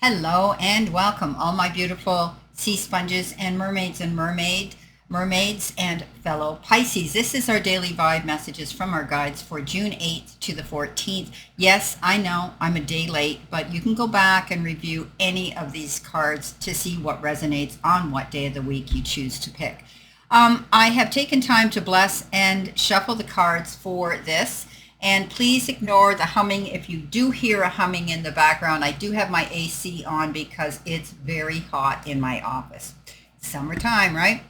Hello and welcome, all my beautiful sea sponges and mermaids and fellow Pisces. This is our daily vibe messages from our guides for June 8th to the 14th. Yes, I know I'm a day late, but you can go back and review any of these cards to see what resonates on what day of the week you choose to pick. I have taken time to bless and shuffle the cards for this. And please ignore the humming. If you do hear a humming in the background, I do have my AC on because it's very hot in my office. Summertime, right?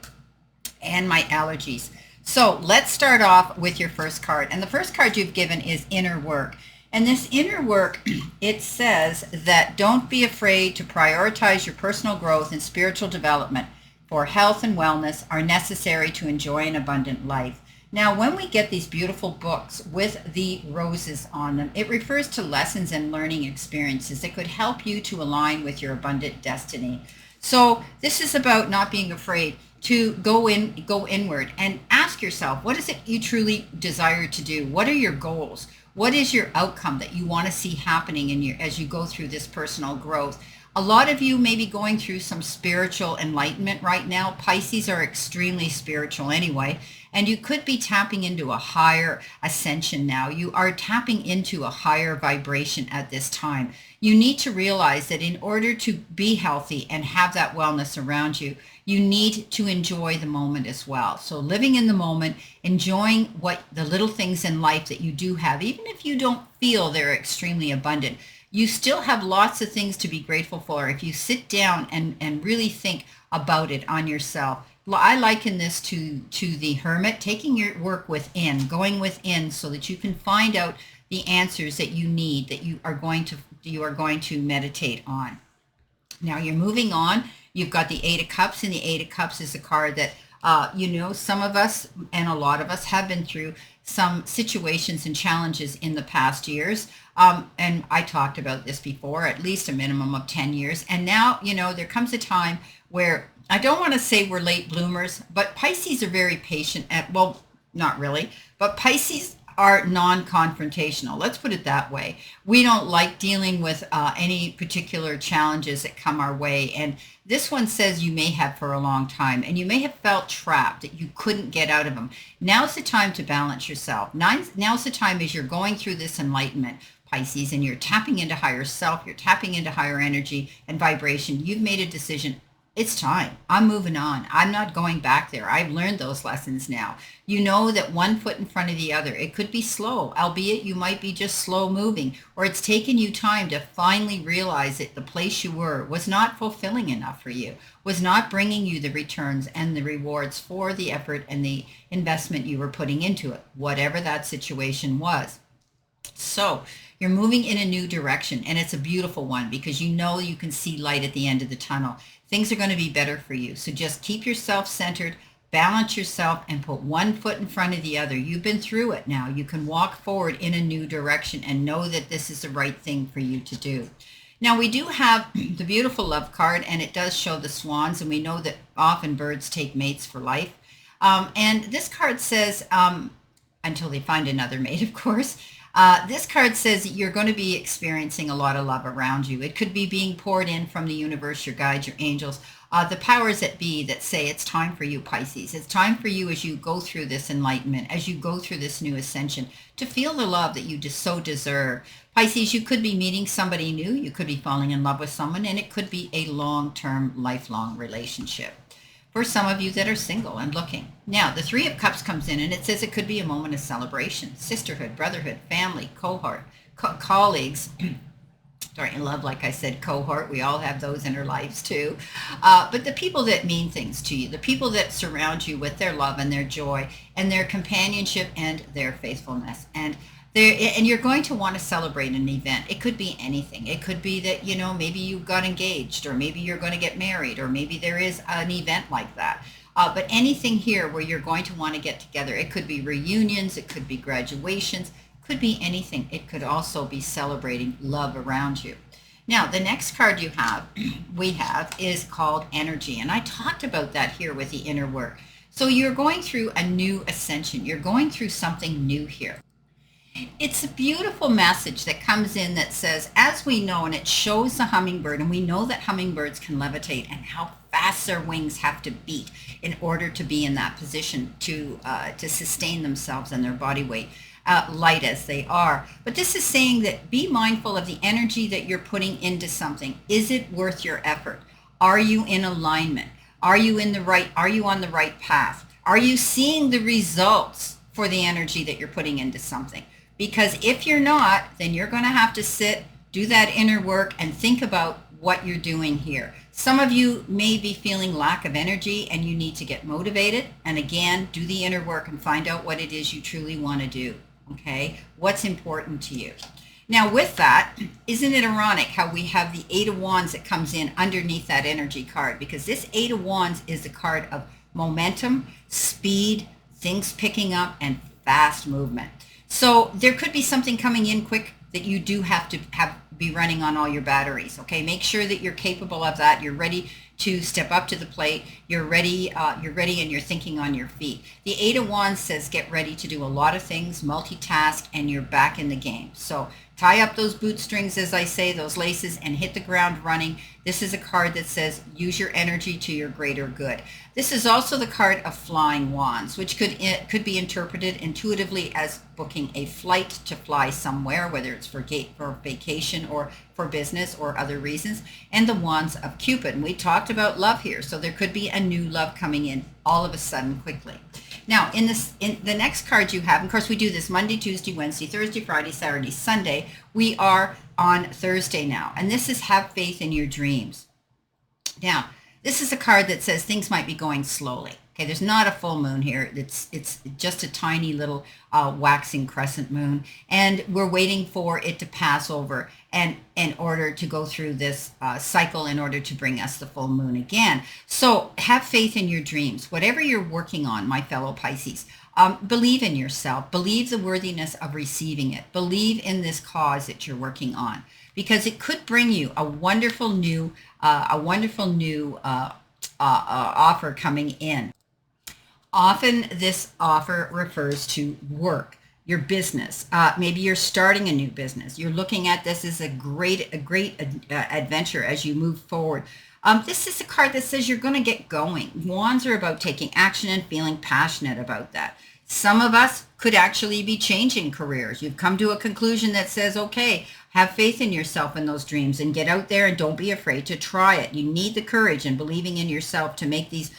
And my allergies. So let's start off with your first card. And the first card you've given is inner work. And this inner work, it says that don't be afraid to prioritize your personal growth and spiritual development, for health and wellness are necessary to enjoy an abundant life. Now, when we get these beautiful books with the roses on them, it refers to lessons and learning experiences that could help you to align with your abundant destiny. So this is about not being afraid to go inward and ask yourself, what is it you truly desire to do? What are your goals? What is your outcome that you want to see happening as you go through this personal growth? A lot of you may be going through some spiritual enlightenment right now. Pisces are extremely spiritual anyway, and you could be tapping into a higher ascension now. You are tapping into a higher vibration at this time. You need to realize that in order to be healthy and have that wellness around you, you need to enjoy the moment as well. So living in the moment, enjoying what the little things in life that you do have, even if you don't feel they're extremely abundant, you still have lots of things to be grateful for if you sit down and really think about it on yourself. I liken this to the hermit, taking your work within, going within so that you can find out the answers that you need, that you are going to meditate on. Now you're moving on. You've got the Eight of Cups, and the Eight of Cups is a card that some of us and a lot of us have been through some situations and challenges in the past years. And I talked about this before, at least a minimum of 10 years. And now, there comes a time where I don't want to say we're late bloomers, but Pisces are very patient well, not really, but Pisces are non-confrontational. Let's put it that way. We don't like dealing with any particular challenges that come our way. And this one says you may have for a long time, and you may have felt trapped, that you couldn't get out of them. Now's the time to balance yourself. Now's the time as you're going through this enlightenment, Pisces, and you're tapping into higher self, you're tapping into higher energy and vibration. You've made a decision. It's time. I'm moving on. I'm not going back there. I've learned those lessons now. You know that one foot in front of the other. It could be slow, albeit you might be just slow moving, or it's taken you time to finally realize that the place you were was not fulfilling enough for you, was not bringing you the returns and the rewards for the effort and the investment you were putting into it, whatever that situation was. So you're moving in a new direction, and it's a beautiful one because you can see light at the end of the tunnel. Things are going to be better for you. So just keep yourself centered, balance yourself, and put one foot in front of the other. You've been through it now. You can walk forward in a new direction and know that this is the right thing for you to do. Now, we do have the beautiful love card, and it does show the swans, and we know that often birds take mates for life. And this card says, until they find another mate, of course. This card says that you're going to be experiencing a lot of love around you. It could be being poured in from the universe, your guides, your angels, the powers that be that say it's time for you, Pisces. It's time for you as you go through this enlightenment, as you go through this new ascension, to feel the love that you just so deserve. Pisces, you could be meeting somebody new. You could be falling in love with someone, and it could be a long-term, lifelong relationship. For some of you that are single and looking. Now, the Three of Cups comes in, and it says it could be a moment of celebration, sisterhood, brotherhood, family, colleagues. Sorry, love, like I said, cohort. We all have those in our lives too. But the people that mean things to you, the people that surround you with their love and their joy and their companionship and their faithfulness. And you're going to want to celebrate an event. It could be anything. It could be that, maybe you got engaged, or maybe you're going to get married, or maybe there is an event like that. But anything here where you're going to want to get together. It could be reunions. It could be graduations. It could be anything. It could also be celebrating love around you. Now, the next card we have is called Energy. And I talked about that here with the inner work. So you're going through a new ascension. You're going through something new here. It's a beautiful message that comes in that says, as we know, and it shows the hummingbird, and we know that hummingbirds can levitate and how fast their wings have to beat in order to be in that position to sustain themselves and their body weight, light as they are. But this is saying that be mindful of the energy that you're putting into something. Is it worth your effort? Are you in alignment? Are you on the right path? Are you seeing the results for the energy that you're putting into something? Because if you're not, then you're going to have to sit, do that inner work, and think about what you're doing here. Some of you may be feeling lack of energy and you need to get motivated. And again, do the inner work and find out what it is you truly want to do. Okay? What's important to you? Now with that, isn't it ironic how we have the Eight of Wands that comes in underneath that energy card? Because this Eight of Wands is the card of momentum, speed, things picking up, and fast movement. So there could be something coming in quick that you do have to be running on all your batteries. Okay, make sure that you're capable of that. You're ready to step up to the plate. You're ready, and you're thinking on your feet. The Eight of Wands says get ready to do a lot of things, multitask, and you're back in the game. So tie up those bootstrings, as I say, those laces, and hit the ground running. This is a card that says use your energy to your greater good. This is also the card of flying wands, which could be interpreted intuitively as booking a flight to fly somewhere, whether it's for vacation or for business or other reasons. And the wands of Cupid. And we talked about love here, so there could be a new love coming in all of a sudden quickly. Now, in the next card you have, of course, we do this Monday, Tuesday, Wednesday, Thursday, Friday, Saturday, Sunday. We are on Thursday now, and this is have faith in your dreams. Now, this is a card that says things might be going slowly. Okay, there's not a full moon here. It's just a tiny little waxing crescent moon, and we're waiting for it to pass over and in order to go through this cycle in order to bring us the full moon again. So have faith in your dreams. Whatever you're working on, my fellow Pisces, believe in yourself. Believe the worthiness of receiving it. Believe in this cause that you're working on, because it could bring you a wonderful new offer coming in. Often this offer refers to work, your business. Maybe you're starting a new business. You're looking at this as a great adventure as you move forward. This is a card that says you're going to get going. Wands are about taking action and feeling passionate about that. Some of us could actually be changing careers. You've come to a conclusion that says, okay, have faith in yourself in those dreams and get out there and don't be afraid to try it. You need the courage and believing in yourself to make this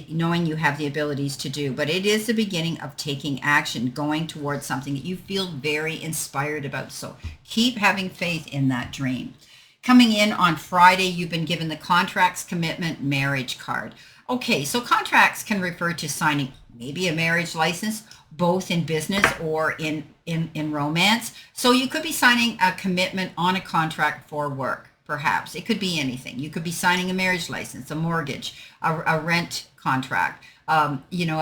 knowing you have the abilities to do. But it is the beginning of taking action, going towards something that you feel very inspired about. So keep having faith in that dream. Coming in on Friday, you've been given the contracts, commitment, marriage card. Okay, so contracts can refer to signing maybe a marriage license, both in business or in romance. So you could be signing a commitment on a contract for work. Perhaps it could be anything. You could be signing a marriage license, a mortgage, a rent contract, a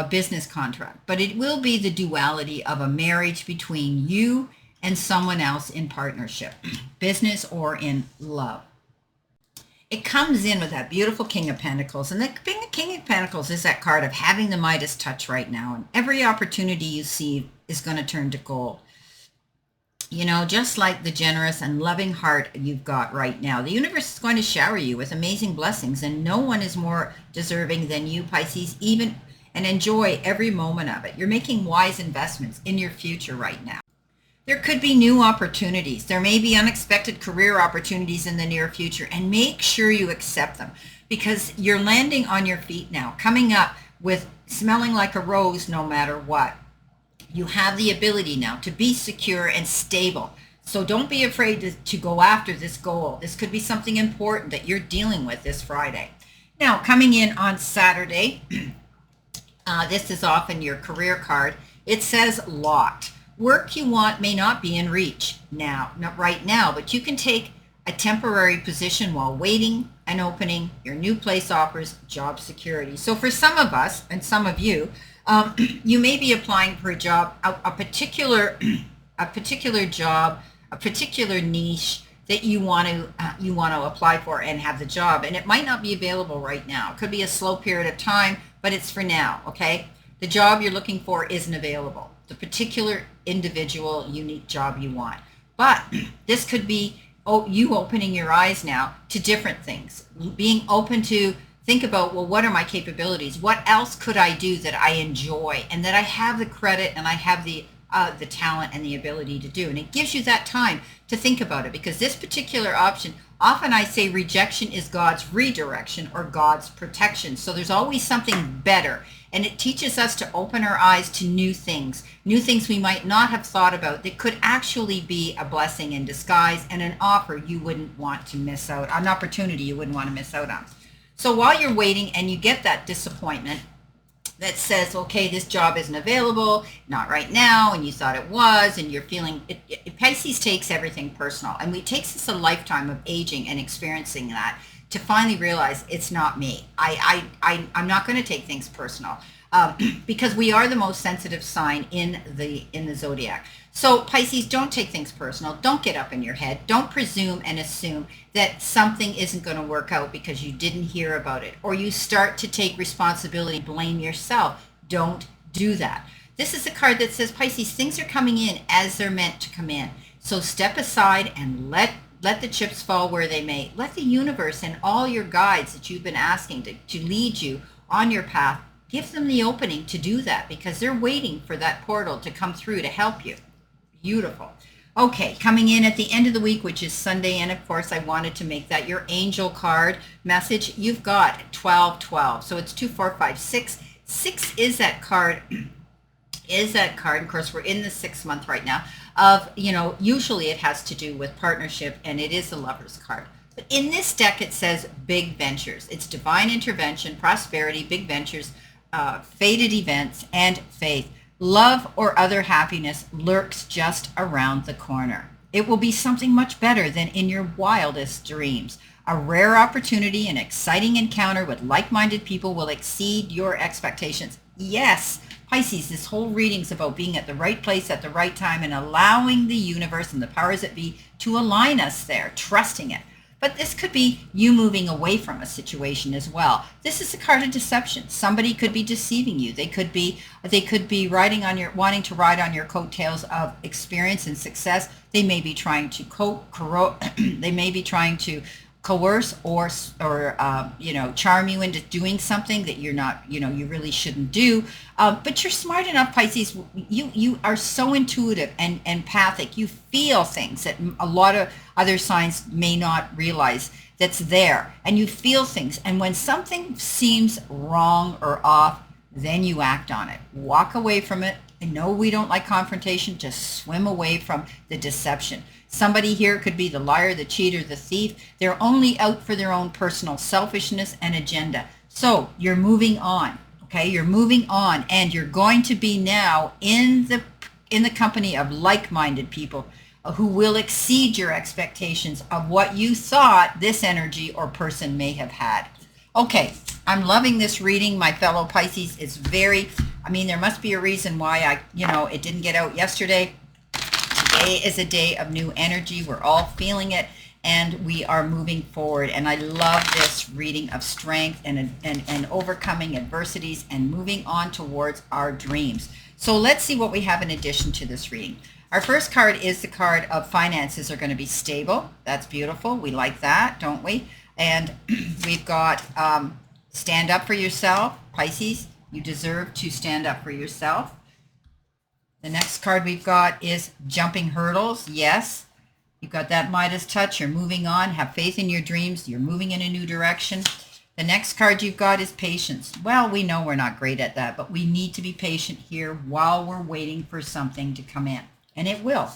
business contract. But it will be the duality of a marriage between you and someone else in partnership, business or in love. It comes in with that beautiful King of Pentacles. And the King of Pentacles is that card of having the Midas touch right now. And every opportunity you see is going to turn to gold. You know, just like the generous and loving heart you've got right now, the universe is going to shower you with amazing blessings, and no one is more deserving than you, Pisces, and enjoy every moment of it. You're making wise investments in your future right now. There could be new opportunities. There may be unexpected career opportunities in the near future, and make sure you accept them, because you're landing on your feet now, coming up with smelling like a rose no matter what. You have the ability now to be secure and stable. So don't be afraid to go after this goal. This could be something important that you're dealing with this Friday. Now, coming in on Saturday, this is often your career card. It says locked. Work you want may not be in reach now, not right now, but you can take a temporary position while waiting an opening. Your new place offers job security. So for some of us and some of you, you may be applying for a job, a particular job, a particular niche that you want to apply for and have the job, and it might not be available right now. It could be a slow period of time, but it's for now. Okay, the job you're looking for isn't available. the particular individual unique job you want. But this could be you opening your eyes now to different things, being open to think about, well, what are my capabilities? What else could I do that I enjoy and that I have the credit and I have the talent and the ability to do? And it gives you that time to think about it, because this particular option, often I say rejection is God's redirection or God's protection. So there's always something better. And it teaches us to open our eyes to new things we might not have thought about that could actually be a blessing in disguise and an offer you wouldn't want to miss out, an opportunity you wouldn't want to miss out on. So while you're waiting and you get that disappointment that says, okay, this job isn't available, not right now, and you thought it was, and you're feeling, Pisces takes everything personal. And it takes us a lifetime of aging and experiencing that to finally realize it's not me. I'm not going to take things personal because we are the most sensitive sign in the zodiac. So Pisces, don't take things personal. Don't get up in your head. Don't presume and assume that something isn't going to work out because you didn't hear about it, or you start to take responsibility, blame yourself. Don't do that. This is a card that says, Pisces, things are coming in as they're meant to come in. So step aside and let the chips fall where they may. Let the universe and all your guides that you've been asking to lead you on your path, give them the opening to do that, because they're waiting for that portal to come through to help you. Beautiful. Okay, coming in at the end of the week, which is Sunday, and of course I wanted to make that your angel card message. You've got 1212. So it's 2, 4, 5, 6. 6 is that card. Of course, we're in the 6th month right now of, usually it has to do with partnership, and it is the Lover's card. But in this deck, it says big ventures. It's divine intervention, prosperity, big ventures, fated events, and faith. Love or other happiness lurks just around the corner. It will be something much better than in your wildest dreams. A rare opportunity, an exciting encounter with like-minded people will exceed your expectations. Yes, Pisces, this whole reading's about being at the right place at the right time and allowing the universe and the powers that be to align us there, trusting it. But this could be you moving away from a situation as well. This is a card of deception. Somebody could be deceiving you. They could be wanting to ride on your coattails of experience and success. They may be trying to they may be trying to coerce or charm you into doing something that you're not, you really shouldn't do. But you're smart enough, Pisces. You are so intuitive and empathic. You feel things that a lot of other signs may not realize that's there. And you feel things. And when something seems wrong or off, then you act on it. Walk away from it. I know we don't like confrontation. Just swim away from the deception. Somebody here could be the liar, the cheater, the thief. They're only out for their own personal selfishness and agenda. So you're moving on, okay? You're moving on, and you're going to be now in the company of like-minded people who will exceed your expectations of what you thought this energy or person may have had. Okay, I'm loving this reading, my fellow Pisces. It's there must be a reason why it didn't get out yesterday. Today is a day of new energy. We're all feeling it, and we are moving forward. And I love this reading of strength and overcoming adversities and moving on towards our dreams. So let's see what we have in addition to this reading. Our first card is the card of finances are going to be stable. That's beautiful. We like that, don't we? And we've got stand up for yourself. Pisces, you deserve to stand up for yourself. The next card we've got is jumping hurdles. Yes, you've got that Midas touch. You're moving on. Have faith in your dreams. You're moving in a new direction. The next card you've got is patience. Well, we know we're not great at that, but we need to be patient here while we're waiting for something to come in. And it will.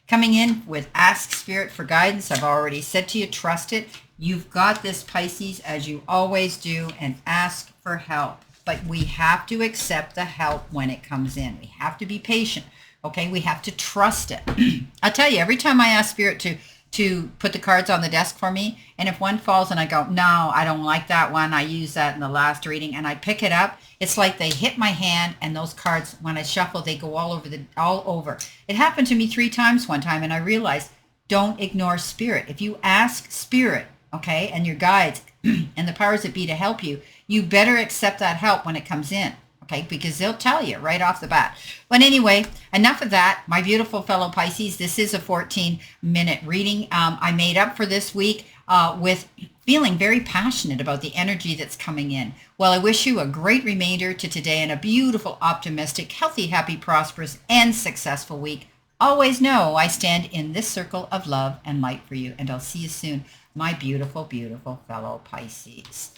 Coming in with ask Spirit for guidance. I've already said to you, trust it. You've got this, Pisces, as you always do, and ask for help. But we have to accept the help when it comes in. We have to be patient, okay? We have to trust it. I'll tell you, every time I ask Spirit to put the cards on the desk for me, and if one falls and I go, no, I don't like that one, I used that in the last reading, and I pick it up, it's like they hit my hand, and those cards, when I shuffle, they go all over. It happened to me 3 times one time, and I realized, don't ignore Spirit. If you ask Spirit, okay, and your guides and the powers that be to help you, you better accept that help when it comes in, Okay, because they'll tell you right off the bat. But anyway, enough of that. My beautiful fellow Pisces, this is a 14-minute reading. I made up for this week with feeling very passionate about the energy that's coming in. Well, I wish you a great remainder to today and a beautiful, optimistic, healthy, happy, prosperous, and successful week. Always know I stand in this circle of love and light for you, and I'll see you soon, my beautiful, beautiful fellow Pisces.